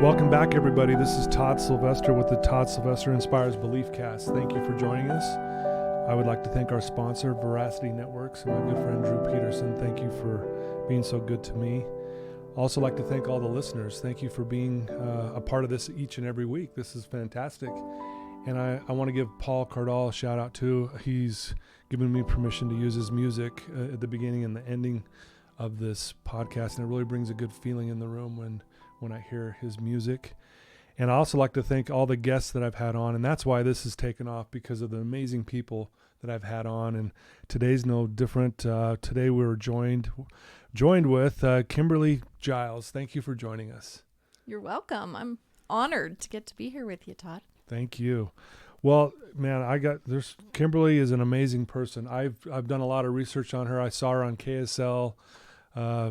Welcome back, everybody. This is Todd Sylvester with the Todd Sylvester Inspires Belief Cast. Thank you for joining us. I would like to thank our sponsor, Veracity Networks, and my good friend Drew Peterson. Thank you for being so good to me. Also like to thank all the listeners. Thank you for being a part of this each and every week. This is fantastic. And I want to give Paul Cardall a shout out too. He's given me permission to use his music at the beginning and the ending of this podcast, and it really brings a good feeling in the room when I hear his music. And I also like to thank all the guests that I've had on, and that's why this has taken off, because of the amazing people that I've had on. And today's no different. Today we're joined with Kimberly Giles. Thank you for joining us. You're welcome. I'm honored to get to be here with you, Todd. Thank you. Well, man, Kimberly is an amazing person. I've done a lot of research on her. I saw her on KSL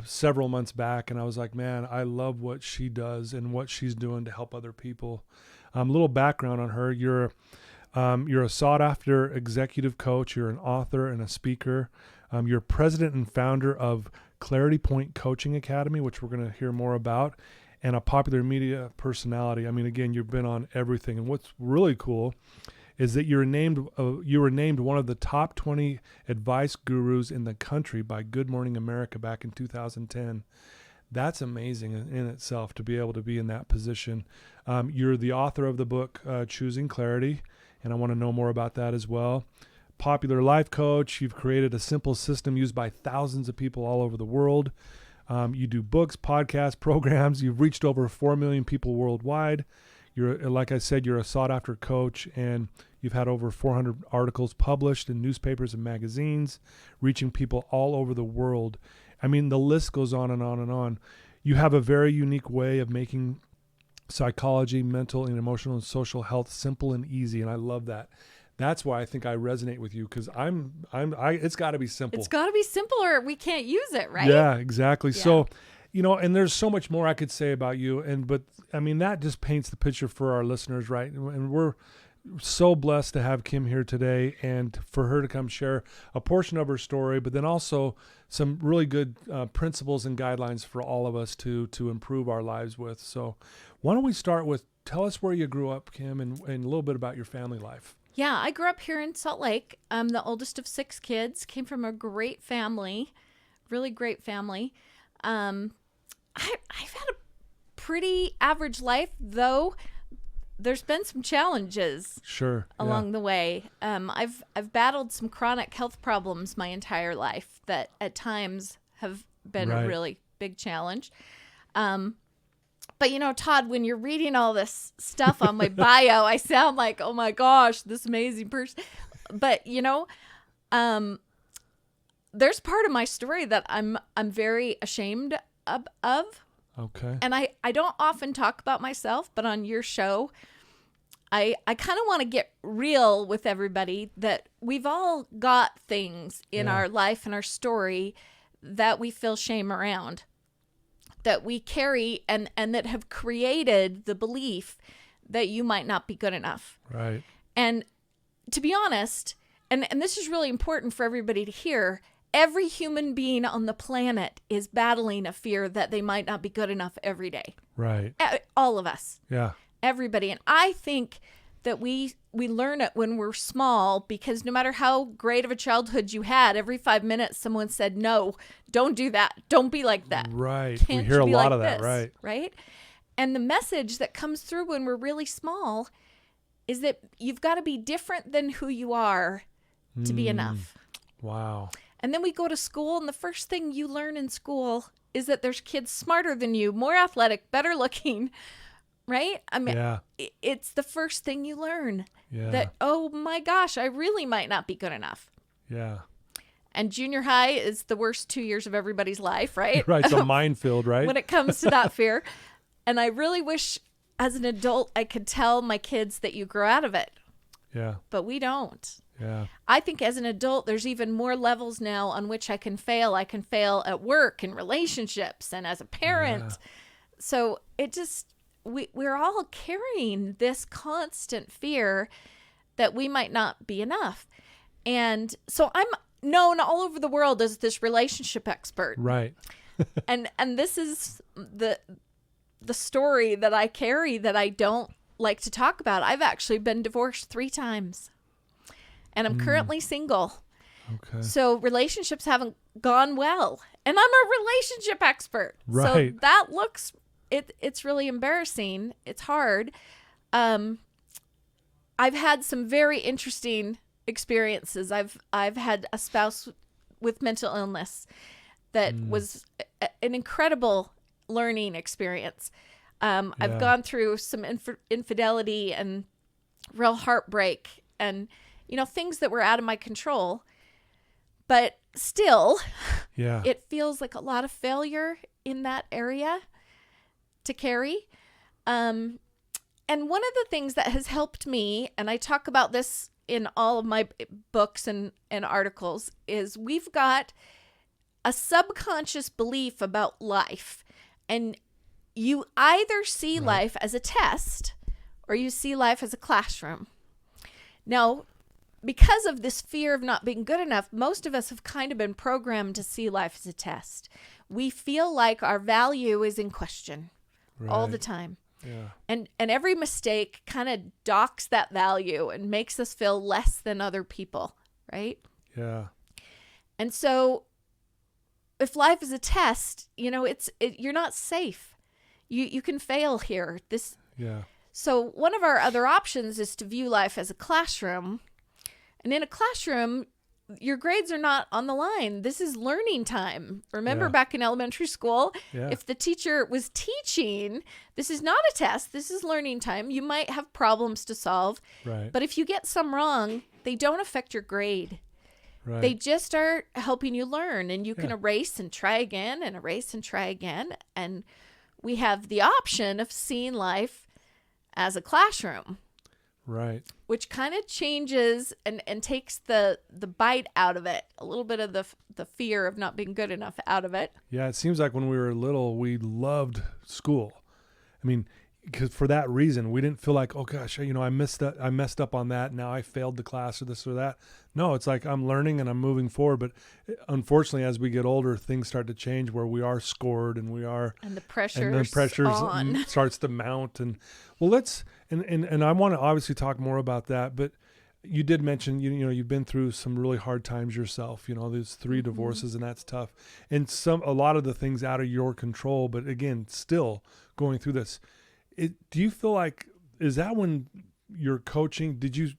several months back, and I was like, man, I love what she does and what she's doing to help other people. A little background on her: you're a sought-after executive coach. You're an author and a speaker. You're president and founder of Claritypoint Coaching Academy, which we're going to hear more about, and a popular media personality. I mean, again, you've been on everything. And what's really cool is that you were named one of the top 20 advice gurus in the country by Good Morning America back in 2010. That's amazing in itself to be able to be in that position. You're the author of the book, Choosing Clarity, and I want to know more about that as well. Popular life coach. You've created a simple system used by thousands of people all over the world. You do books, podcasts, programs. You've reached over 4 million people worldwide. Like I said, you're a sought-after coach, and you've had over 400 articles published in newspapers and magazines, reaching people all over the world. I mean, the list goes on and on and on. You have a very unique way of making psychology, mental and emotional and social health simple and easy, and I love that. That's why I think I resonate with you, because it's got to be simple. It's got to be simple, or we can't use it, right? Yeah, exactly. Yeah. So, and there's so much more I could say about you, but I mean, that just paints the picture for our listeners, right? And we're so blessed to have Kim here today, and for her to come share a portion of her story, but then also some really good principles and guidelines for all of us to improve our lives with. So why don't we start with, tell us where you grew up, Kim, and a little bit about your family life. Yeah, I grew up here in Salt Lake. I'm the oldest of 6 kids, came from a great family, really great family. I've had a pretty average life, though there's been some challenges along the way. I've battled some chronic health problems my entire life that at times have been a really big challenge. But Todd, when you're reading all this stuff on my bio, I sound like, oh my gosh, this amazing person. But there's part of my story that I'm very ashamed of. Okay. And I don't often talk about myself, but on your show, I kind of want to get real with everybody that we've all got things in our life and our story that we feel shame around, that we carry and that have created the belief that you might not be good enough. Right. And to be honest, and this is really important for everybody to hear, every human being on the planet is battling a fear that they might not be good enough every day. Right. All of us. Yeah. Everybody. And I think that we learn it when we're small, because no matter how great of a childhood you had, every 5 minutes someone said, no, don't do that. Don't be like that. Right. Can't we hear a lot of that, this, right? And the message that comes through when we're really small is that you've got to be different than who you are to be enough. Wow. And then we go to school, and the first thing you learn in school is that there's kids smarter than you, more athletic, better looking, right? I mean, it's the first thing you learn that, oh my gosh, I really might not be good enough. Yeah. And junior high is the worst 2 years of everybody's life, right? Right. It's a minefield, right? When it comes to that fear. And I really wish as an adult I could tell my kids that you grow out of it. Yeah. But we don't. Yeah. I think as an adult, there's even more levels now on which I can fail. I can fail at work and relationships and as a parent. Yeah. So it just, we're all carrying this constant fear that we might not be enough. And so I'm known all over the world as this relationship expert. Right. and this is the story that I carry that I don't like to talk about. I've actually been divorced 3 times, and I'm currently single. Okay. So relationships haven't gone well, and I'm a relationship expert. Right. So that looks, it's really embarrassing. It's hard. I've had some very interesting experiences. I've had a spouse with mental illness that was an incredible learning experience. I've gone through some infidelity and real heartbreak and, things that were out of my control. But still, it feels like a lot of failure in that area to carry. And one of the things that has helped me, and I talk about this in all of my books and articles, is we've got a subconscious belief about life. And you either see life as a test or you see life as a classroom. Now, because of this fear of not being good enough, most of us have kind of been programmed to see life as a test. We feel like our value is in question all the time. Yeah. And every mistake kind of docks that value and makes us feel less than other people, right? Yeah. And so if life is a test, you're not safe. You can fail here. So one of our other options is to view life as a classroom. And in a classroom, your grades are not on the line. This is learning time. Remember back in elementary school, if the teacher was teaching, this is not a test. This is learning time. You might have problems to solve. Right. But if you get some wrong, they don't affect your grade. Right. They just are helping you learn, and you can erase and try again and erase and try again. And we have the option of seeing life as a classroom. Right. Which kind of changes and takes the bite out of it, a little bit of the fear of not being good enough out of it. Yeah, it seems like when we were little, we loved school. I mean, because for that reason, we didn't feel like, oh gosh, I messed up on that. Now I failed the class or this or that. No, it's like I'm learning and I'm moving forward. But unfortunately, as we get older, things start to change where we are scored and the pressure starts to mount. And well, and I want to obviously talk more about that. But you did mention, you've been through some really hard times yourself. There's 3 divorces, and that's tough. And a lot of the things out of your control. But again, still going through this. Do you feel like, is that when you're coaching? Did you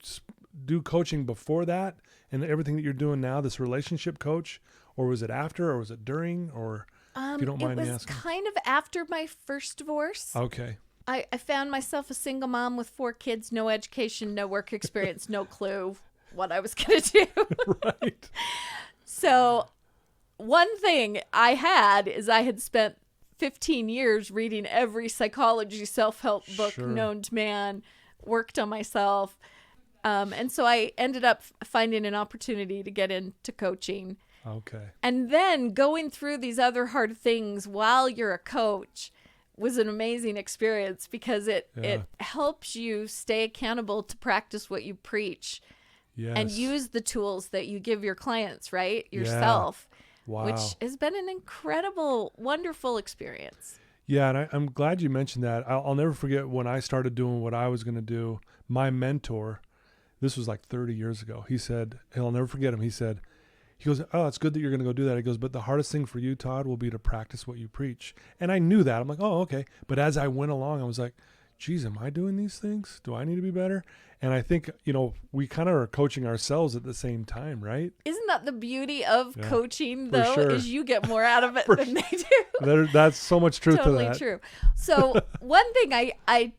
do coaching before that and everything that you're doing now, this relationship coach, or was it after, or was it during, or if you don't mind me asking? It was kind of after my first divorce. Okay. I found myself a single mom with 4 kids, no education, no work experience, no clue what I was going to do. Right. So one thing I had is I had spent 15 years reading every psychology self-help book known to man, worked on myself. And so I ended up finding an opportunity to get into coaching. Okay. And then going through these other hard things while you're a coach was an amazing experience because it helps you stay accountable to practice what you preach. Yes. And use the tools that you give your clients, right? Yourself. Wow. Which has been an incredible, wonderful experience. Yeah, and I'm glad you mentioned that. I'll never forget when I started doing what I was going to do. My mentor, this was like 30 years ago, he said, I'll never forget him. He goes, oh, it's good that you're going to go do that. He goes, but the hardest thing for you, Todd, will be to practice what you preach. And I knew that. I'm like, oh, okay. But as I went along, I was like, geez, am I doing these things? Do I need to be better? And I think, we kind of are coaching ourselves at the same time, right? Isn't that the beauty of coaching, though, is you get more out of it than they do? That's so much truth to that. Totally true. So one thing I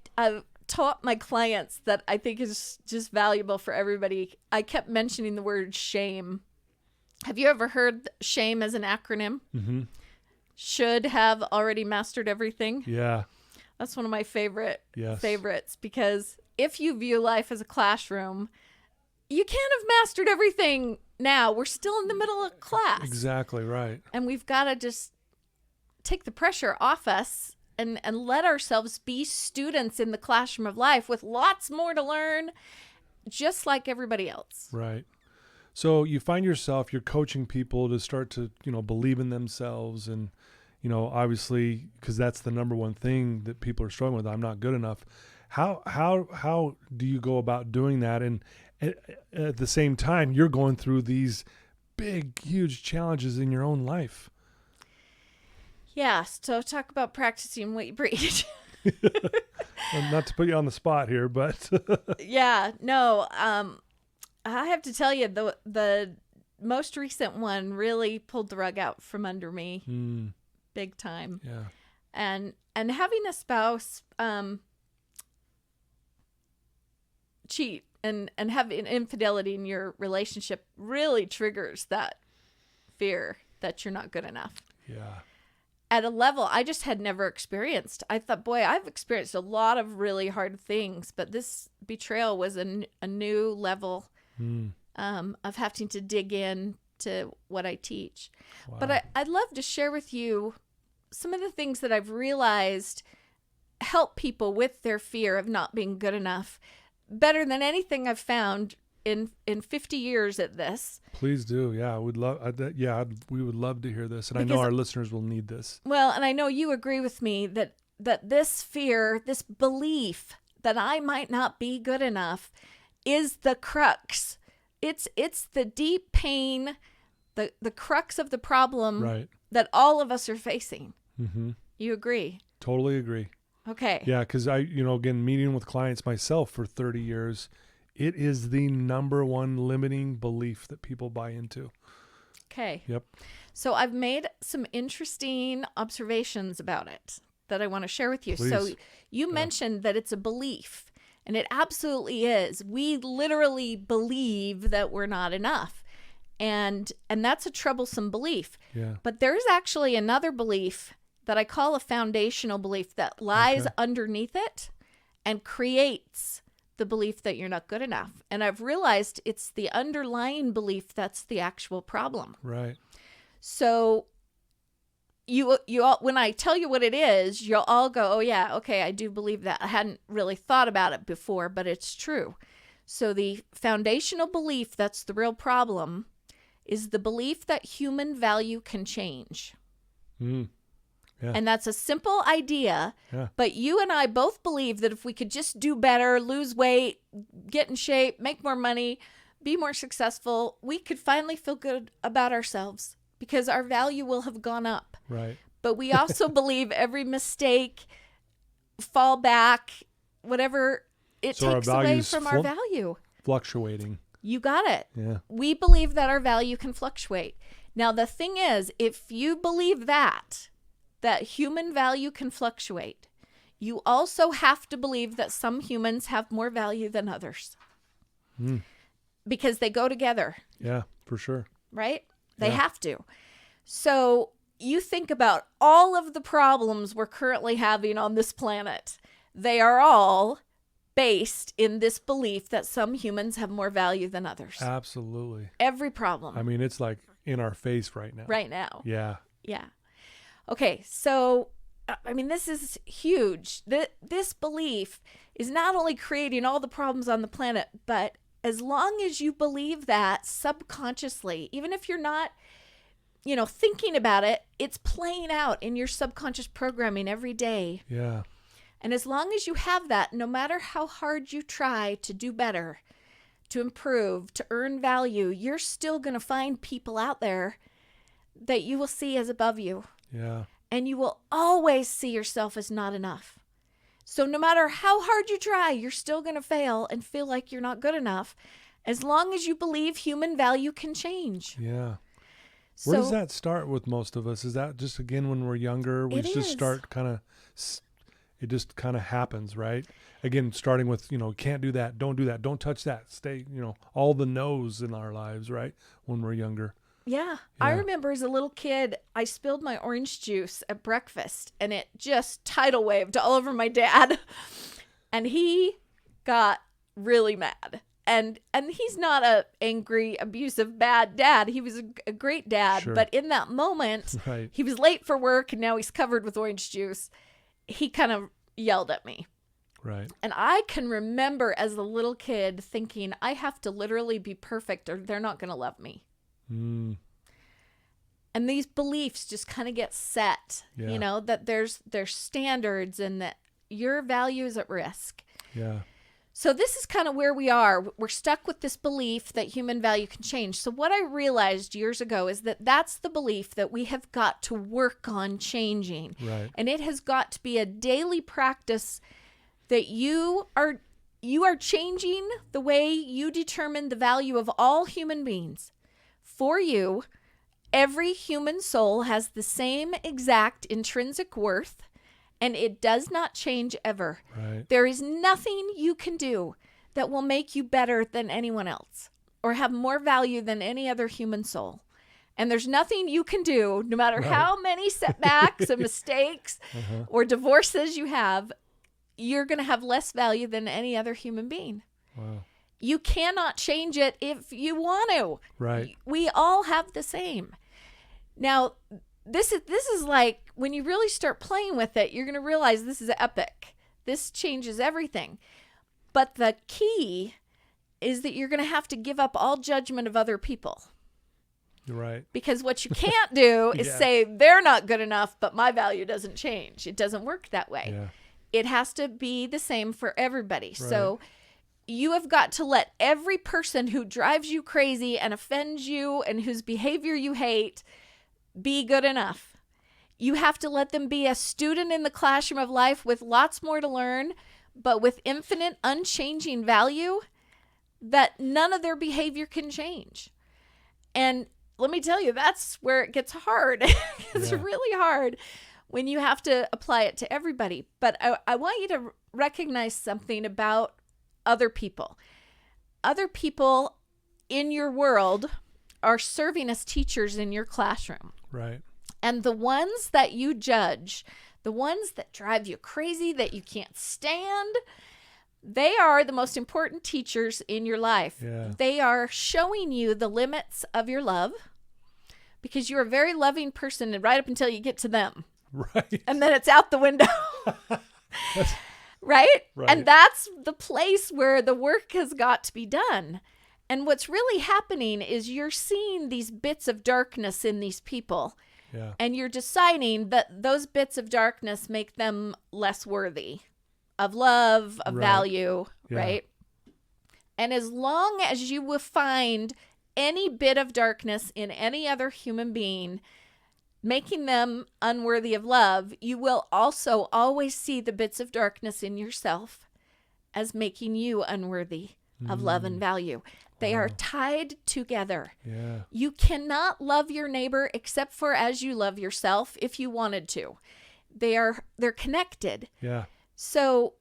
taught my clients that I think is just valuable for everybody, I kept mentioning the word shame. Have you ever heard shame as an acronym? Mm-hmm. Should have already mastered everything. Yeah. That's one of my favorites because if you view life as a classroom, you can't have mastered everything now. We're still in the middle of class. Exactly right. And we've got to just take the pressure off us and let ourselves be students in the classroom of life with lots more to learn, just like everybody else. Right. So you find yourself, you're coaching people to start to, believe in themselves and, obviously, because that's the number one thing that people are struggling with. I'm not good enough. How do you go about doing that? And at the same time, you're going through these big, huge challenges in your own life. Yeah. So talk about practicing what you preach. Not to put you on the spot here, but yeah, no. I have to tell you, the most recent one really pulled the rug out from under me, big time. Yeah. And having a spouse cheat and having infidelity in your relationship really triggers that fear that you're not good enough. Yeah. At a level I just had never experienced. I thought, boy, I've experienced a lot of really hard things, but this betrayal was a new level of having to dig in to what I teach. Wow. But I'd love to share with you some of the things that I've realized help people with their fear of not being good enough better than anything I've found in 50 years at this. Please do. Yeah, we would love to hear this. And I know our listeners will need this. Well, and I know you agree with me that this fear, this belief that I might not be good enough is the crux. It's the deep pain, the crux of the problem that all of us are facing. Mm-hmm. You agree? Totally agree. Okay. Yeah, because again, meeting with clients myself for 30 years, it is the number one limiting belief that people buy into. Okay. Yep. So I've made some interesting observations about it that I want to share with you. Please. So you mentioned that it's a belief, and it absolutely is. We literally believe that we're not enough. And that's a troublesome belief. Yeah. But there's actually another belief that I call a foundational belief that lies underneath it and creates the belief that you're not good enough. And I've realized it's the underlying belief that's the actual problem. Right. So you all, when I tell you what it is, you'll all go, oh yeah, okay, I do believe that. I hadn't really thought about it before, but it's true. So the foundational belief that's the real problem is the belief that human value can change. Yeah. And that's a simple idea, but you and I both believe that if we could just do better, lose weight, get in shape, make more money, be more successful, we could finally feel good about ourselves because our value will have gone up. Right. But we also believe every mistake, fall back, whatever, it takes away from our value. Fluctuating. You got it. Yeah. We believe that our value can fluctuate. Now, the thing is, if you believe that human value can fluctuate, you also have to believe that some humans have more value than others. Because they go together. Yeah, for sure. Right? They have to. So you think about all of the problems we're currently having on this planet. They are all based in this belief that some humans have more value than others. Absolutely. Every problem. I mean, it's like in our face right now. Right now. Yeah. Yeah. Okay, so, I mean, this is huge. This belief is not only creating all the problems on the planet, but as long as you believe that subconsciously, even if you're not, thinking about it, it's playing out in your subconscious programming every day. Yeah. And as long as you have that, no matter how hard you try to do better, to improve, to earn value, you're still going to find people out there that you will see as above you. Yeah. And you will always see yourself as not enough. So no matter how hard you try, you're still going to fail and feel like you're not good enough as long as you believe human value can change. Yeah. Where does that start with most of us? Is that just, again, when we're younger, we just start it just kind of happens, right? Again, starting with, can't do that, don't touch that, stay, all the no's in our lives, right? When we're younger. Yeah. I remember as a little kid, I spilled my orange juice at breakfast and it just tidal waved all over my dad. And he got really mad. And he's not a angry, abusive, bad dad. He was a great dad. Sure. But in that moment, he was late for work and now he's covered with orange juice. He kind of yelled at me. Right. And I can remember as a little kid thinking, I have to literally be perfect or they're not going to love me. And And these beliefs just kind of get set, you know, that there's standards and that your value is at risk. Yeah. So this is kind of where we are. We're stuck with this belief that human value can change. So what I realized years ago is that that's the belief that we have got to work on changing. Right. And it has got to be a daily practice that you are changing the way you determine the value of all human beings. For you, every human soul has the same exact intrinsic worth, and it does not change ever. Right. There is nothing you can do that will make you better than anyone else or have more value than any other human soul. And there's nothing you can do, no matter how many setbacks and mistakes or divorces you have, you're going to have less value than any other human being. Wow. You cannot change it if you want to. Right. We all have the same. Now, this is like when you really start playing with it, you're going to realize this is epic. This changes everything. But the key is that you're going to have to give up all judgment of other people. Right. Because what you can't do is say they're not good enough, but my value doesn't change. It doesn't work that way. Yeah. It has to be the same for everybody. Right. So you have got to let every person who drives you crazy and offends you and whose behavior you hate be good enough. You have to let them be a student in the classroom of life with lots more to learn, but with infinite unchanging value that none of their behavior can change. And let me tell you, that's where it gets hard. It's really hard when you have to apply it to everybody. But I want you to recognize something about other people. Other people in your world are serving as teachers in your classroom. Right. And the ones that you judge, the ones that drive you crazy, that you can't stand, they are the most important teachers in your life. Yeah. They are showing you the limits of your love because you're a very loving person and right up until you get to them. Right. And then it's out the window. Right? And that's the place where the work has got to be done. And what's really happening is you're seeing these bits of darkness in these people. Yeah. And you're deciding that those bits of darkness make them less worthy of love, of value, right? And as long as you will find any bit of darkness in any other human being, making them unworthy of love, you will also always see the bits of darkness in yourself as making you unworthy of love and value. They are tied together. Yeah. You cannot love your neighbor except for as you love yourself if you wanted to. They're connected. Yeah. So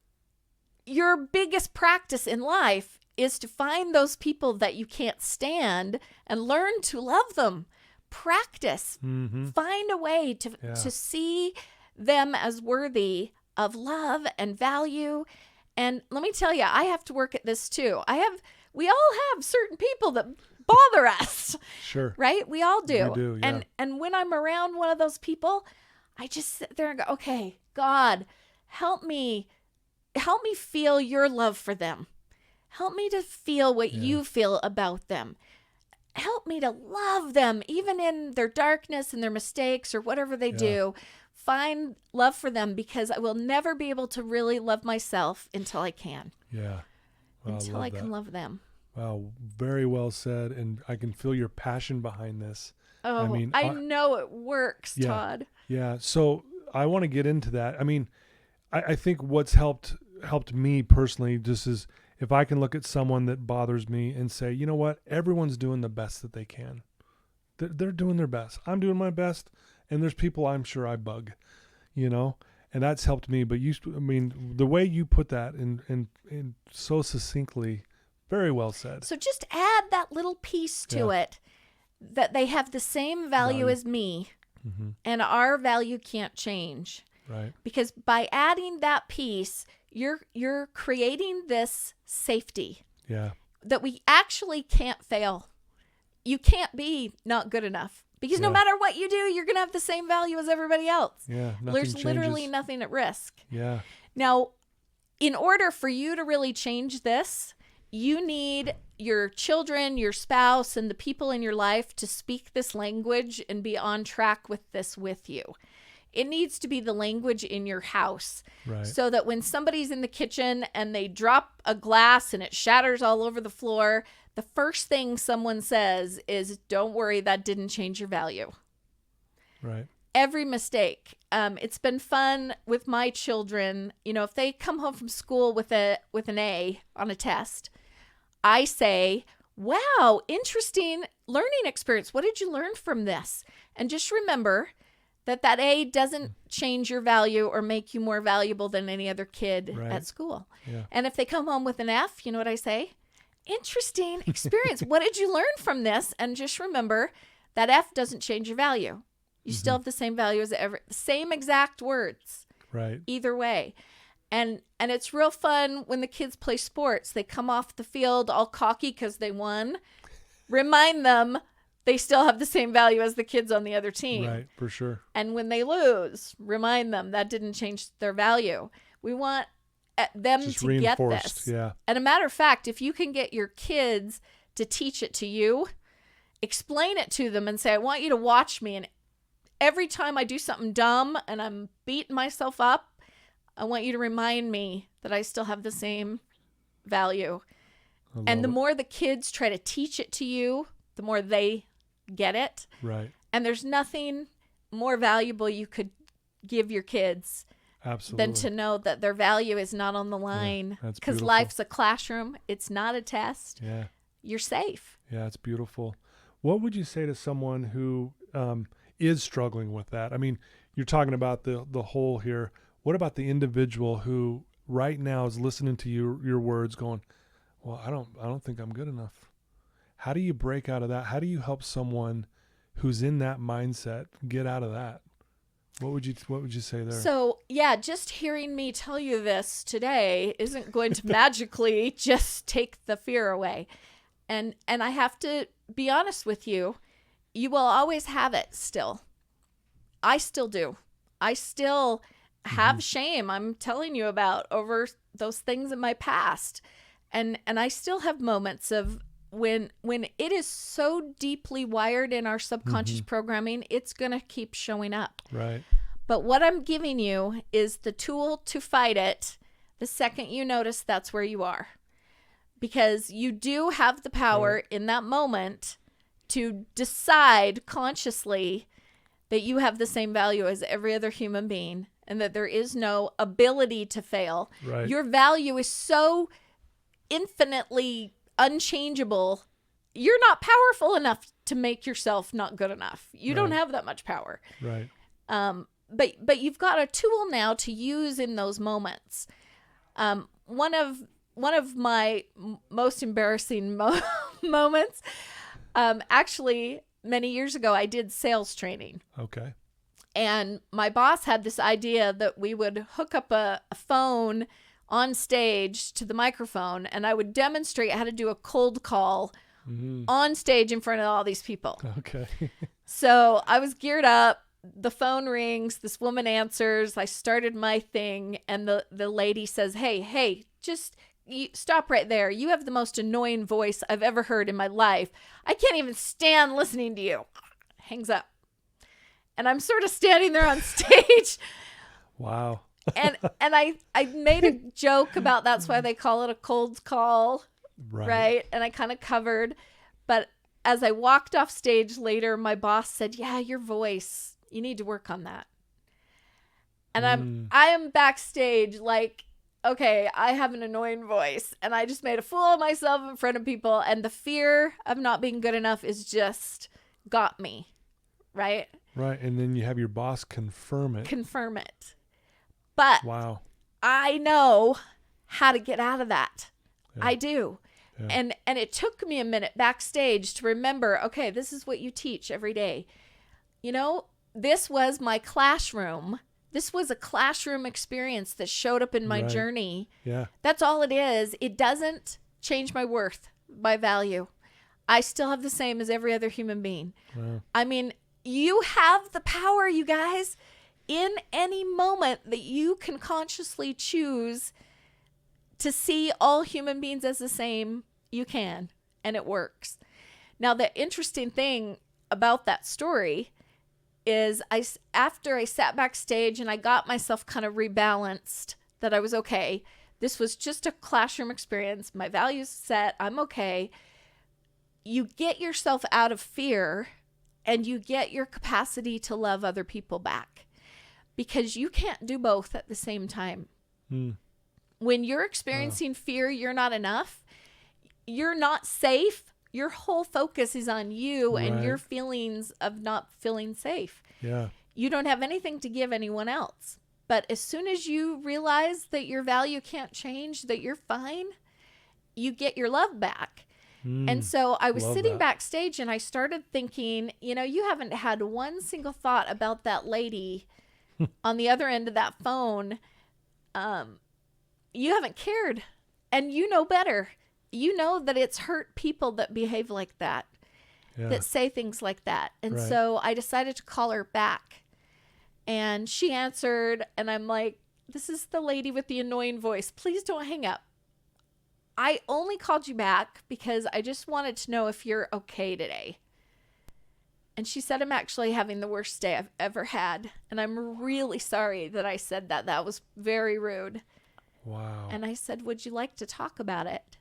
your biggest practice in life is to find those people that you can't stand and learn to love them. Practice. Mm-hmm. Find a way to see them as worthy of love and value. And let me tell you, I have to work at this too. We all have certain people that bother us. Sure. Right? We all do. We do, yeah. And when I'm around one of those people, I just sit there and go, okay, God, help me feel your love for them. Help me to feel what you feel about them. Help me to love them, even in their darkness and their mistakes or whatever they do. Find love for them because I will never be able to really love myself until I can. Yeah. Well, until I can love them. Wow. Very well said. And I can feel your passion behind this. Oh, I know it works, Todd. Yeah. So I want to get into that. I mean, I think what's helped me personally just is if I can look at someone that bothers me and say, you know what, everyone's doing the best that they can. They're doing their best. I'm doing my best. And there's people I'm sure I bug, and that's helped me. But the way you put that in so succinctly, very well said. So just add that little piece to it that they have the same value as me, and our value can't change. Right. Because by adding that piece, you're creating this safety. Yeah. That we actually can't fail. You can't be not good enough. Because no matter what you do, you're going to have the same value as everybody else. Yeah, There's literally nothing at risk. Yeah. Now, in order for you to really change this, you need your children, your spouse, and the people in your life to speak this language and be on track with this with you. It needs to be the language in your house. Right. So that when somebody's in the kitchen and they drop a glass and it shatters all over the floor, the first thing someone says is, don't worry, that didn't change your value. Right. Every mistake. It's been fun with my children. You know, if they come home from school with an A on a test, I say, wow, interesting learning experience. What did you learn from this? And just remember that A doesn't change your value or make you more valuable than any other kid at school. Yeah. And if they come home with an F, you know what I say? Interesting experience. What did you learn from this? And just remember that F doesn't change your value. You still have the same value as ever, same exact words. Right. Either way. And it's real fun when the kids play sports. They come off the field all cocky because they won. Remind them they still have the same value as the kids on the other team. Right, for sure. And when they lose, remind them that didn't change their value. We want them just to get reinforced, this. Yeah. And a matter of fact, if you can get your kids to teach it to you, explain it to them and say, I want you to watch me. And every time I do something dumb and I'm beating myself up, I want you to remind me that I still have the same value. And the more the kids try to teach it to you, the more they get it. Right. And there's nothing more valuable you could give your kids than to know that their value is not on the line. Yeah, because life's a classroom. It's not a test. Yeah. You're safe. Yeah, it's beautiful. What would you say to someone who is struggling with that? I mean, you're talking about the whole here. What about the individual who right now is listening to your words going, well, I don't think I'm good enough. How do you break out of that? How do you help someone who's in that mindset get out of that? What would you say there? So, yeah, just hearing me tell you this today isn't going to magically just take the fear away. And I have to be honest with you. You will always have it still. I still do. I still have shame I'm telling you about over those things in my past. And I still have moments of when it is so deeply wired in our subconscious programming, it's going to keep showing up. Right. But what I'm giving you is the tool to fight it the second you notice that's where you are. Because you do have the power in that moment to decide consciously that you have the same value as every other human being and that there is no ability to fail. Right. Your value is so infinitely unchangeable. You're not powerful enough to make yourself not good enough. You don't have that much power. Right. But you've got a tool now to use in those moments. One of my most embarrassing moments, actually many years ago, I did sales training. Okay. And my boss had this idea that we would hook up a phone on stage to the microphone, and I would demonstrate how to do a cold call on stage in front of all these people. Okay. So I was geared up. The phone rings. This woman answers. I started my thing, and the lady says, hey, just stop right there. You have the most annoying voice I've ever heard in my life. I can't even stand listening to you. Hangs up. And I'm sort of standing there on stage. Wow. and I made a joke about that's why they call it a cold call. Right. And I kind of covered. But as I walked off stage later, my boss said, yeah, your voice, you need to work on that. And I am backstage like, okay, I have an annoying voice and I just made a fool of myself in front of people. And the fear of not being good enough is just got me. Right. Right. And then you have your boss confirm it. But wow. I know how to get out of that. Yeah. I do. Yeah. And it took me a minute backstage to remember, okay, this is what you teach every day. You know, this was my classroom. This was a classroom experience that showed up in my journey. Yeah. That's all it is. It doesn't change my worth, my value. I still have the same as every other human being. Wow. I mean, you have the power, you guys. In any moment that you can consciously choose to see all human beings as the same, you can. and it works. Now, the interesting thing about that story is after I sat backstage and I got myself kind of rebalanced, that I was okay. This was just a classroom experience. My values set. I'm okay. You get yourself out of fear and you get your capacity to love other people back, because you can't do both at the same time. When you're experiencing fear, you're not enough. You're not safe. Your whole focus is on you and your feelings of not feeling safe. Yeah. You don't have anything to give anyone else. But as soon as you realize that your value can't change, that you're fine, you get your love back. And so I was sitting backstage and I started thinking, you haven't had one single thought about that lady on the other end of that phone. You haven't cared, and you know better. You know that it's hurt people that behave like that, that say things like that. And so I decided to call her back, and she answered, and I'm like, this is the lady with the annoying voice. Please don't hang up. I only called you back because I just wanted to know if you're okay today. And she said, I'm actually having the worst day I've ever had. And I'm really sorry that I said that. That was very rude. Wow. And I said, would you like to talk about it?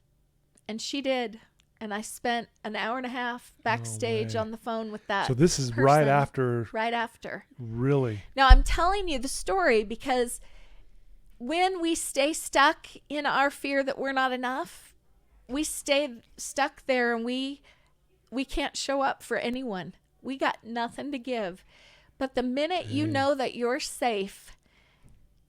And she did. And I spent an hour and a half backstage on the phone with that. So this is person right after. Right after. Really? Now, I'm telling you the story because when we stay stuck in our fear that we're not enough, we stay stuck there and we can't show up for anyone. We got nothing to give. But the minute you know that you're safe,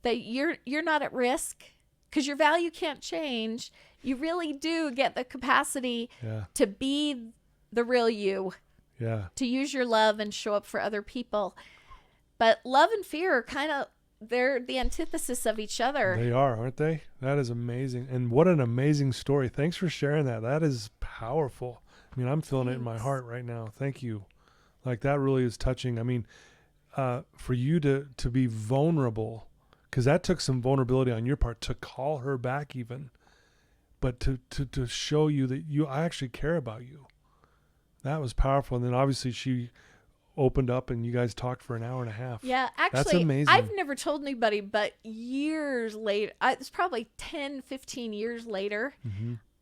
that you're not at risk, because your value can't change, you really do get the capacity to be the real you, to use your love and show up for other people. But love and fear are kind of, they're the antithesis of each other. They are, aren't they? That is amazing. And what an amazing story. Thanks for sharing that. That is powerful. I mean, I'm feeling it in my heart right now. Thank you. Like, that really is touching. I mean, for you to be vulnerable, because that took some vulnerability on your part to call her back even, but to show you that I actually care about you. That was powerful. And then obviously she opened up and you guys talked for an hour and a half. Yeah, actually, that's amazing. I've never told anybody, but years later, it's probably 10, 15 years later,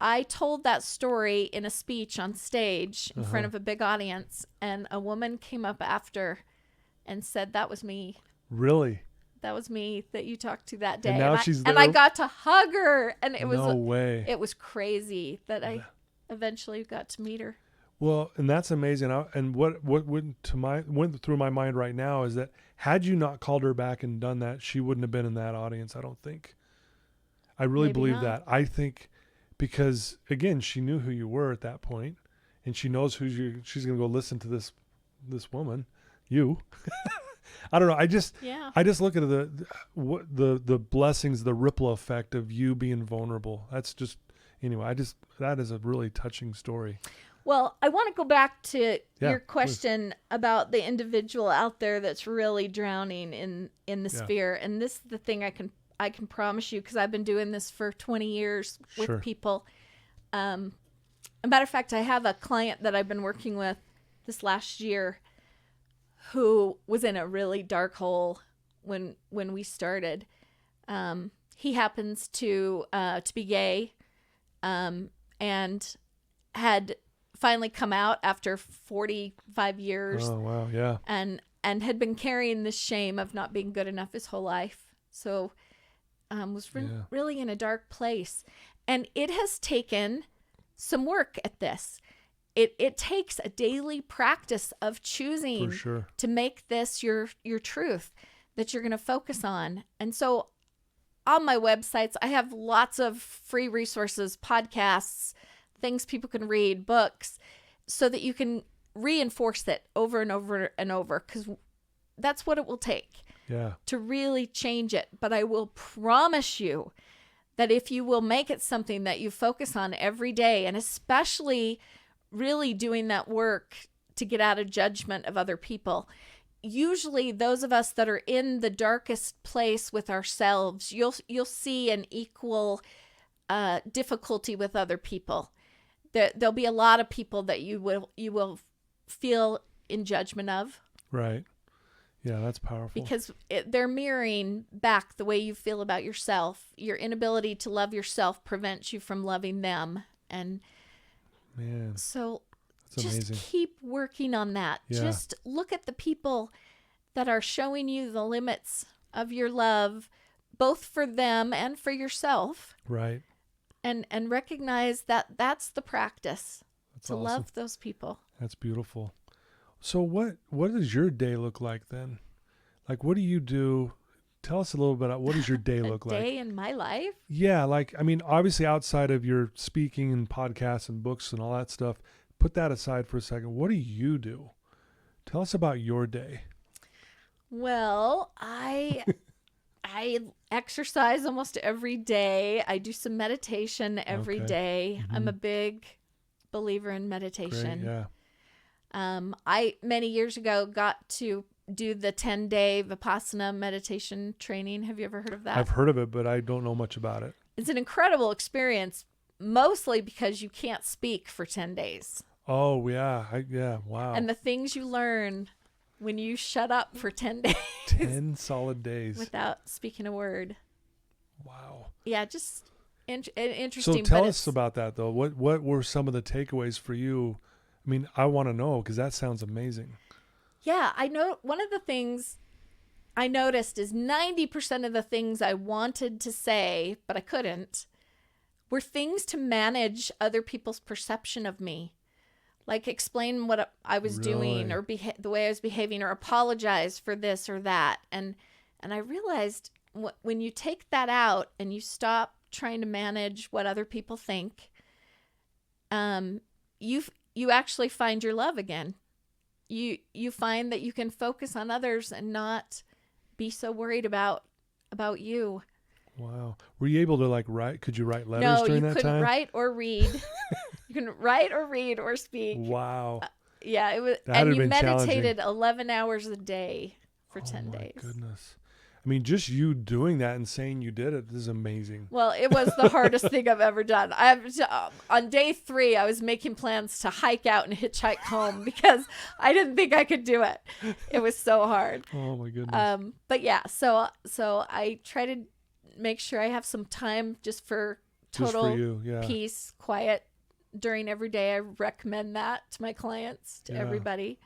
I told that story in a speech on stage in front of a big audience, and a woman came up after and said, that was me. Really? That was me that you talked to that day. And now she's there. And I got to hug her, and it was no way. It was crazy that I eventually got to meet her. Well, and that's amazing. And what went through my mind right now is that had you not called her back and done that, she wouldn't have been in that audience, I don't think. I really believe that. I think because, again, she knew who you were at that point, and she knows she's going to go listen to this woman, you. I don't know. I just look at the blessings, the ripple effect of you being vulnerable. That's just, anyway, that is a really touching story. Well, I want to go back to your question about the individual out there that's really drowning in the fear. And this is the thing I can promise you, because I've been doing this for 20 years with people. A matter of fact, I have a client that I've been working with this last year who was in a really dark hole when we started. He happens to be gay, and had finally come out after 45 years. Oh, wow, yeah. And had been carrying this shame of not being good enough his whole life. So was really in a dark place. And it has taken some work at this. It takes a daily practice of choosing to make this your truth that you're going to focus on. And so on my websites, I have lots of free resources, podcasts, things people can read, books, so that you can reinforce it over and over and over, because that's what it will take to really change it. But I will promise you that if you will make it something that you focus on every day, and especially really doing that work to get out of judgment of other people, usually those of us that are in the darkest place with ourselves, you'll see an equal difficulty with other people. there'll be a lot of people that you will feel in judgment of. Right. Yeah, that's powerful. Because they're mirroring back the way you feel about yourself. Your inability to love yourself prevents you from loving them. And man, so that's just amazing. keep working on that. Yeah. Just look at the people that are showing you the limits of your love, both for them and for yourself. Right. And recognize that that's the practice. That's to awesome. love those people. That's beautiful. So what does your day look like then? Like, what do you do? Tell us a little bit about what does your day look like? A day in my life? Yeah, like, I mean, obviously outside of your speaking and podcasts and books and all that stuff, put that aside for a second. What do you do? Tell us about your day. Well, I exercise almost every day. I do some meditation every day. Mm-hmm. I'm a big believer in meditation. Great, yeah. I many years ago got to do the 10-day Vipassana meditation training. Have you ever heard of that? I've heard of it, but I don't know much about it. It's an incredible experience, mostly because you can't speak for 10 days. Oh, yeah. Wow. And the things you learn when you shut up for 10 days. 10 solid days. Without speaking a word. Wow. Yeah, just interesting. So tell us about that, though. What were some of the takeaways for you? I mean, I want to know because that sounds amazing. Yeah, I know one of the things I noticed is 90% of the things I wanted to say, but I couldn't, were things to manage other people's perception of me. Like explain what I was doing or the way I was behaving or apologize for this or that. And I realized when you take that out and you stop trying to manage what other people think, you actually find your love again. You find that you can focus on others and not be so worried about you. Wow. Were you able to write? Could you write letters during that time? No, you couldn't write or read. You couldn't write or read or speak. Wow. Yeah, it was. That and you meditated 11 hours a day for 10 days. Oh my goodness. I mean, just you doing that and saying you did it is amazing. Well, it was the hardest thing I've ever done. On day 3, I was making plans to hike out and hitchhike home because I didn't think I could do it. It was so hard. Oh my goodness. But yeah, so I try to make sure I have some time just for total peace, quiet during every day. I recommend that to my clients, to everybody.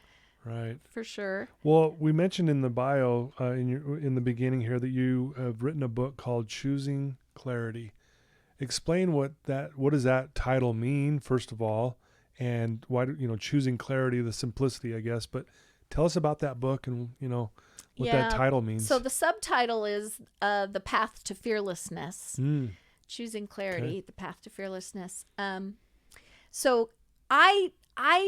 Right. For sure. Well, we mentioned in the bio in the beginning here that you have written a book called Choosing Clarity. Explain what does that title mean, first of all, and why choosing clarity, the simplicity, I guess, but tell us about that book and what that title means. So the subtitle is The Path to Fearlessness. Choosing Clarity, The Path to Fearlessness. So I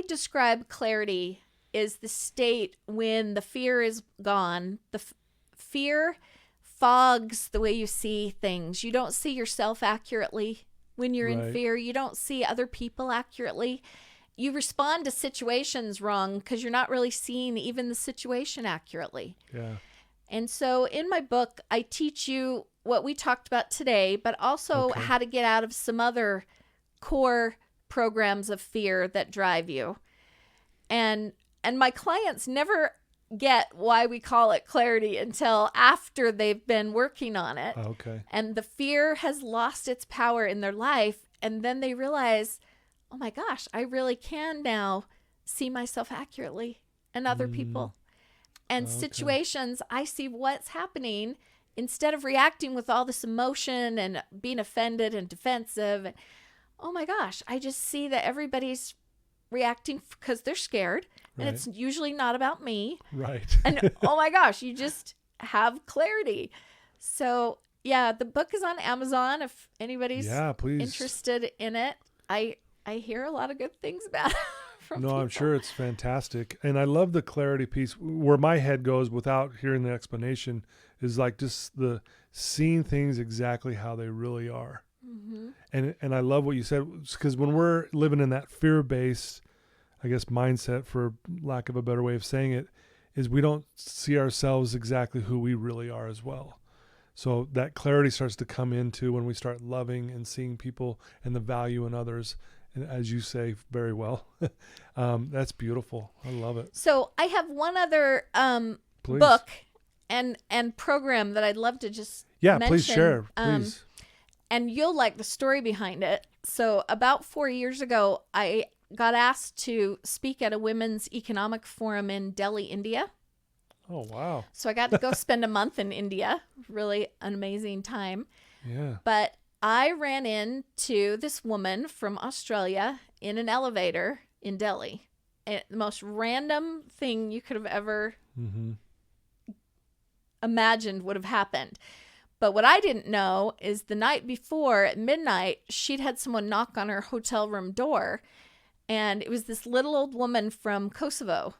describe clarity is the state when the fear is gone. The fear fogs the way you see things. You don't see yourself accurately when you're in fear. You don't see other people accurately. You respond to situations wrong because you're not really seeing even the situation accurately. Yeah. And so in my book, I teach you what we talked about today, but also how to get out of some other core programs of fear that drive you. And my clients never get why we call it clarity until after they've been working on it. Okay. And the fear has lost its power in their life. And then they realize, oh my gosh, I really can now see myself accurately and other people. And situations, I see what's happening instead of reacting with all this emotion and being offended and defensive. Oh my gosh, I just see that everybody's reacting because they're scared. And it's usually not about me. Right. And oh my gosh, you just have clarity. So yeah, the book is on Amazon if anybody's interested in it. I hear a lot of good things about it from people. I'm sure it's fantastic. And I love the clarity piece. Where my head goes without hearing the explanation is like just the seeing things exactly how they really are. Mm-hmm. And I love what you said, because when we're living in that fear-based, I guess, mindset, for lack of a better way of saying it, is we don't see ourselves exactly who we really are as well. So that clarity starts to come into when we start loving and seeing people and the value in others and as you say very well. That's beautiful. I love it. So I have one other book and program that I'd love to just mention. Please share. Please. And you'll like the story behind it. So about 4 years ago, I got asked to speak at a women's economic forum in Delhi, India. Oh, wow. So I got to go spend a month in India. Really an amazing time. Yeah. But I ran into this woman from Australia in an elevator in Delhi. And the most random thing you could have ever imagined would have happened. But what I didn't know is the night before at midnight, she'd had someone knock on her hotel room door. And it was this little old woman from Kosovo.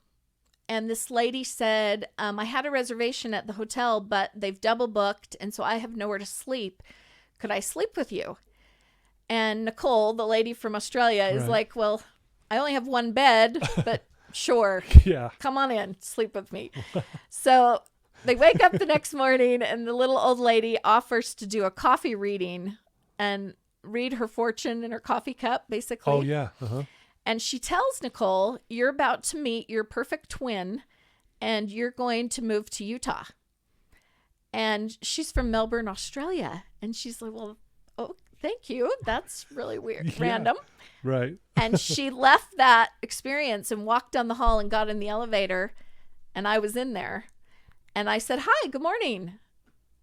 And this lady said, I had a reservation at the hotel, but they've double booked. And so I have nowhere to sleep. Could I sleep with you? And Nicole, the lady from Australia, is like, well, I only have one bed, but sure. Yeah. Come on in, sleep with me. So they wake up the next morning and the little old lady offers to do a coffee reading and read her fortune in her coffee cup, basically. Oh, yeah. Uh-huh. And she tells Nicole, you're about to meet your perfect twin and you're going to move to Utah. And she's from Melbourne, Australia. And she's like, well, oh, thank you. That's really weird, random. Right. And she left that experience and walked down the hall and got in the elevator. And I was in there. And I said, hi, good morning.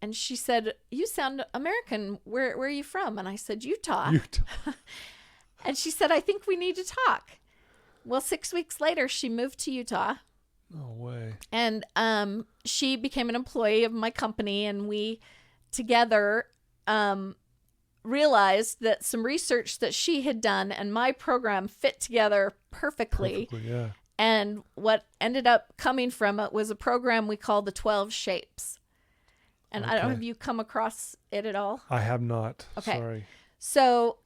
And she said, you sound American. Where are you from? And I said, Utah. And she said, I think we need to talk. Well, 6 weeks later, she moved to Utah. No way. And she became an employee of my company. And we together realized that some research that she had done and my program fit together perfectly. Yeah. And what ended up coming from it was a program we call the 12 Shapes. And I don't know if you come across it at all. I have not. Okay. Sorry. So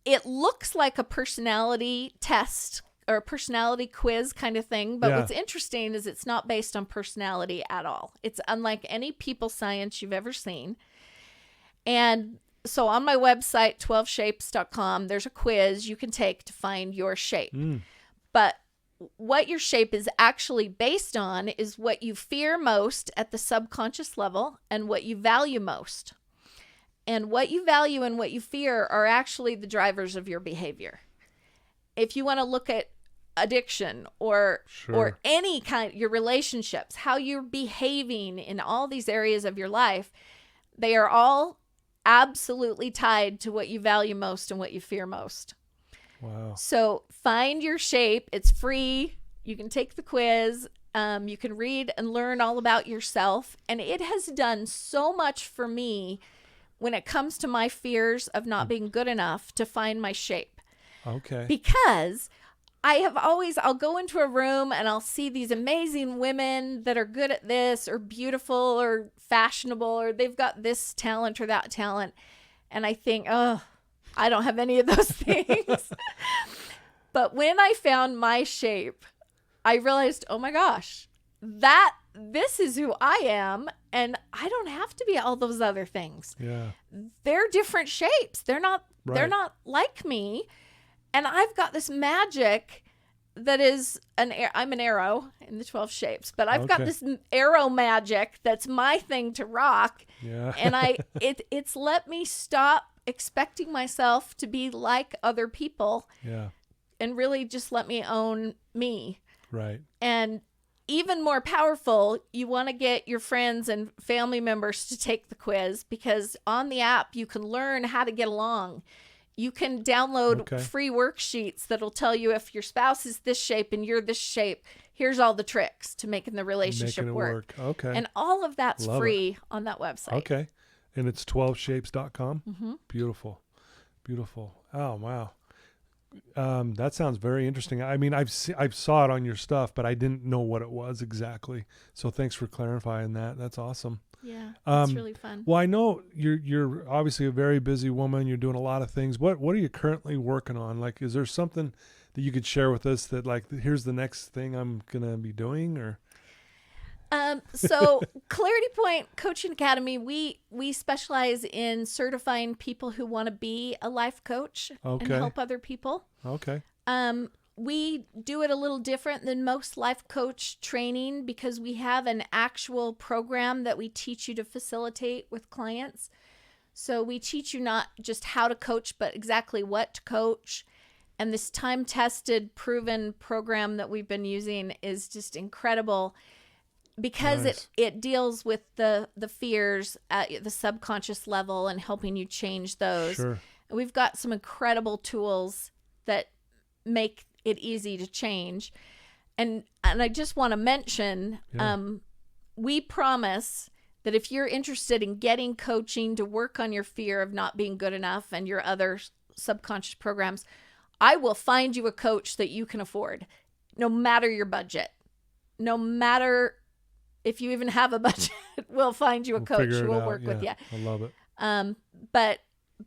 it looks like a personality test or a personality quiz kind of thing. But what's interesting is it's not based on personality at all. It's unlike any people science you've ever seen. And so on my website, 12shapes.com, there's a quiz you can take to find your shape. But what your shape is actually based on is what you fear most at the subconscious level and what you value most. And what you value and what you fear are actually the drivers of your behavior. If you want to look at addiction or any kind, your relationships, how you're behaving in all these areas of your life, they are all absolutely tied to what you value most and what you fear most. Wow. So find your shape. It's free. You can take the quiz. You can read and learn all about yourself. And it has done so much for me when it comes to my fears of not being good enough to find my shape. Okay. Because I'll go into a room and I'll see these amazing women that are good at this or beautiful or fashionable or they've got this talent or that talent. And I think, oh, I don't have any of those things. But when I found my shape, I realized, oh my gosh, this is who I am. And I don't have to be all those other things. Yeah. They're different shapes. They're not like me. And I've got this magic that is I'm an arrow in the 12 shapes, but I've got this arrow magic that's my thing to rock. Yeah. And it's let me stop expecting myself to be like other people. Yeah. And really just let me own me. Right. And even more powerful, you want to get your friends and family members to take the quiz because on the app you can learn how to get along. You can download free worksheets that'll tell you if your spouse is this shape and you're this shape. Here's all the tricks to making the relationship work. Okay. And all of that's free on that website. Okay. And it's 12shapes.com. Mm-hmm. Beautiful. Beautiful. Oh, wow. That sounds very interesting. I mean, I've saw it on your stuff, but I didn't know what it was exactly. So thanks for clarifying that. That's awesome. Yeah, it's really fun. Well, I know you're obviously a very busy woman. You're doing a lot of things. What are you currently working on? Like, is there something that you could share with us that like, here's the next thing I'm going to be doing or? So Claritypoint Coaching Academy, we specialize in certifying people who want to be a life coach and help other people. Okay. We do it a little different than most life coach training because we have an actual program that we teach you to facilitate with clients. So we teach you not just how to coach, but exactly what to coach. And this time-tested, proven program that we've been using is just incredible because it deals with the fears at the subconscious level and helping you change those. Sure. We've got some incredible tools that make it easy to change. And I just want to mention, we promise that if you're interested in getting coaching to work on your fear of not being good enough and your other subconscious programs, I will find you a coach that you can afford, no matter your budget. No matter if you even have a budget, we'll find you a coach who will work with you. I love it.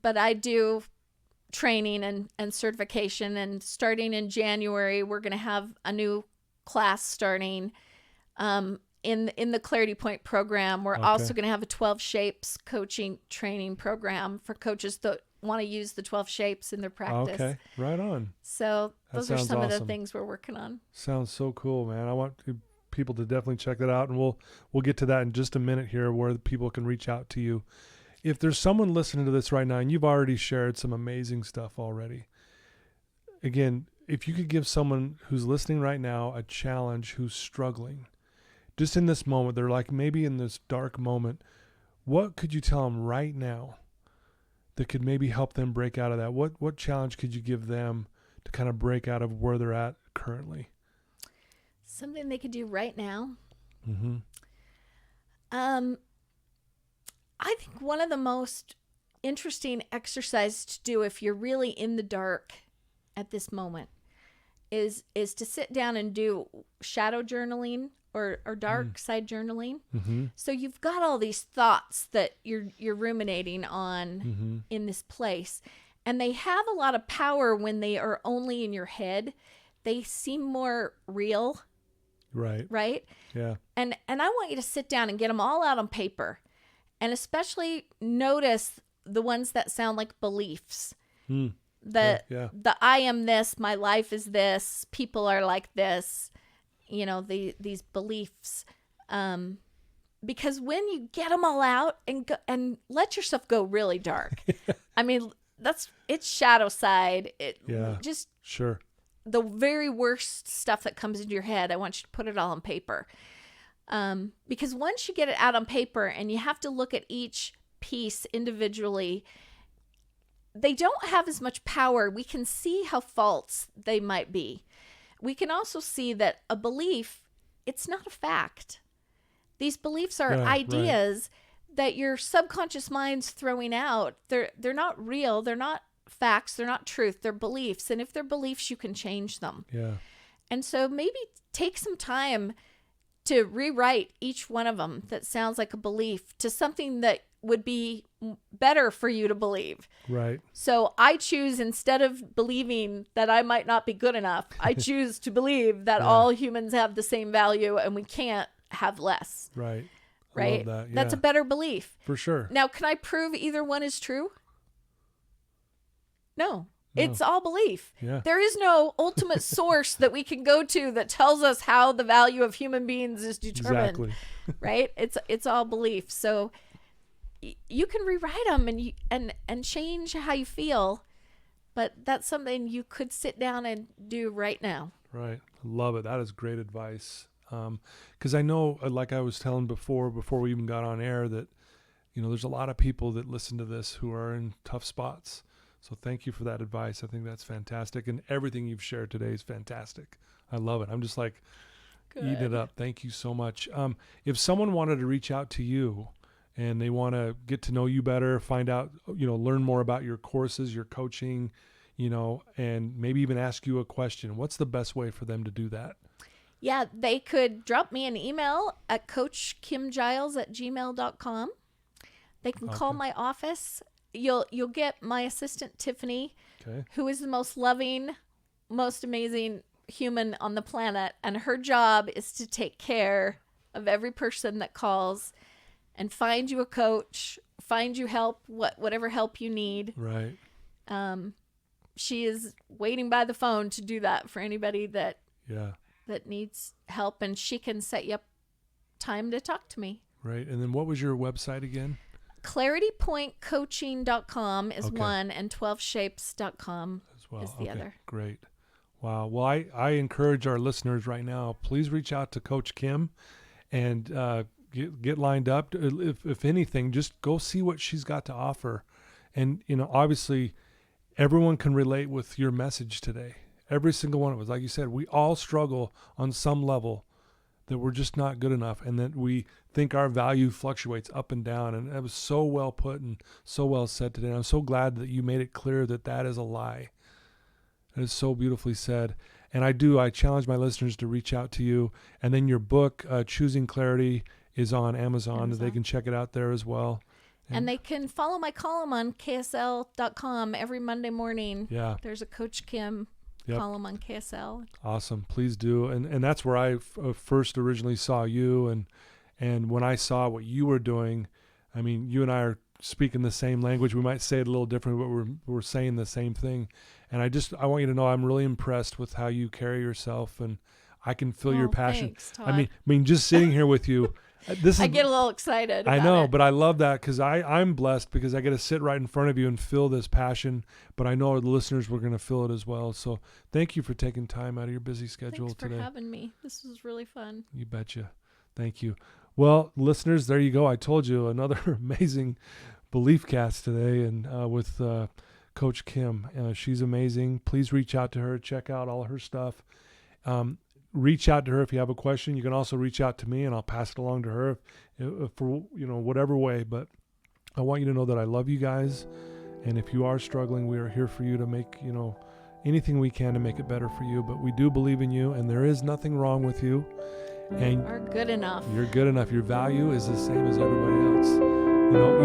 But I do training and certification, and starting in January, we're going to have a new class starting in the Claritypoint program. We're also going to have a 12 Shapes coaching training program for coaches that want to use the 12 Shapes in their practice. Okay, right on. So those are some of the things we're working on. Sounds so cool, man. I want people to definitely check that out, and we'll get to that in just a minute here, where the people can reach out to you. If there's someone listening to this right now, and you've already shared some amazing stuff already, again, if you could give someone who's listening right now a challenge, who's struggling, just in this moment, they're like maybe in this dark moment, what could you tell them right now that could maybe help them break out of that? What challenge could you give them to kind of break out of where they're at currently? Something they could do right now. Mm-hmm. I think one of the most interesting exercises to do if you're really in the dark at this moment is to sit down and do shadow journaling or dark side journaling. Mm-hmm. So you've got all these thoughts that you're ruminating on in this place, and they have a lot of power when they are only in your head. They seem more real. Right? Yeah. And I want you to sit down and get them all out on paper. And especially notice the ones that sound like beliefs. The I am this, my life is this, people are like this, these beliefs. Because when you get them all out and let yourself go really dark, I mean, it's shadow side. Just sure. The very worst stuff that comes into your head, I want you to put it all on paper. Because once you get it out on paper and you have to look at each piece individually, they don't have as much power. We can see how false they might be. We can also see that a belief, it's not a fact. These beliefs are ideas that your subconscious mind's throwing out. They're not real. They're not facts. They're not truth. They're beliefs. And if they're beliefs, you can change them. Yeah. And so maybe take some time to rewrite each one of them that sounds like a belief to something that would be better for you to believe. Right. So I choose, instead of believing that I might not be good enough, I choose to believe that all humans have the same value and we can't have less. Right. Right. Love that. Yeah. That's a better belief. For sure. Now, can I prove either one is true? No. It's all belief. Yeah. There is no ultimate source that we can go to that tells us how the value of human beings is determined. Exactly. Right? It's all belief. So you can rewrite them and change how you feel, but that's something you could sit down and do right now. Right. Love it. That is great advice. Because I know, like I was telling before we even got on air, that there's a lot of people that listen to this who are in tough spots. So thank you for that advice. I think that's fantastic. And everything you've shared today is fantastic. I love it. I'm just like eating it up. Thank you so much. If someone wanted to reach out to you and they want to get to know you better, find out, learn more about your courses, your coaching, and maybe even ask you a question, what's the best way for them to do that? Yeah, they could drop me an email at coachkimgiles@gmail.com. They can call my office. You'll get my assistant, Tiffany, who is the most loving, most amazing human on the planet. And her job is to take care of every person that calls and find you a coach, find you help, whatever help you need. Right. She is waiting by the phone to do that for anybody that needs help, and she can set you up time to talk to me. Right. And then what was your website again? Claritypointcoaching.com is one, and 12shapes.com is the other. Great. Wow. Well, I encourage our listeners right now, please reach out to Coach Kim and get lined up. If anything, just go see what she's got to offer. And, obviously everyone can relate with your message today. Every single one of us. Like you said, we all struggle on some level that we're just not good enough, and that we think our value fluctuates up and down. And that was so well put and so well said today. And I'm so glad that you made it clear that that is a lie. It is so beautifully said. And I challenge my listeners to reach out to you. And then your book, Choosing Clarity, is on Amazon. They can check it out there as well. And they can follow my column on KSL.com every Monday morning. Yeah. There's a Coach Kim column on KSL. Awesome. Please do. And that's where I first originally saw you. And when I saw what you were doing, I mean, you and I are speaking the same language. We might say it a little different, but we're saying the same thing. And I want you to know I'm really impressed with how you carry yourself, and I can feel your passion. Thanks, Todd. I mean, just sitting here with you, I get a little excited. I know, but I love that because I'm blessed because I get to sit right in front of you and feel this passion. But I know the listeners were going to feel it as well. So thank you for taking time out of your busy schedule today. Thanks for having me. This was really fun. You betcha. Thank you. Well, listeners, there you go. I told you another amazing Belief Cast today, and with Coach Kim. She's amazing. Please reach out to her. Check out all her stuff. Reach out to her if you have a question. You can also reach out to me, and I'll pass it along to her for whatever way. But I want you to know that I love you guys, and if you are struggling, we are here for you to make anything we can to make it better for you. But we do believe in you, and there is nothing wrong with you. And you're good enough. You're good enough. Your value is the same as everybody else.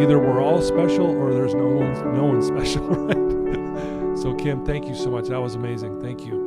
Either we're all special or there's no one special, right? So Kim, thank you so much. That was amazing. Thank you.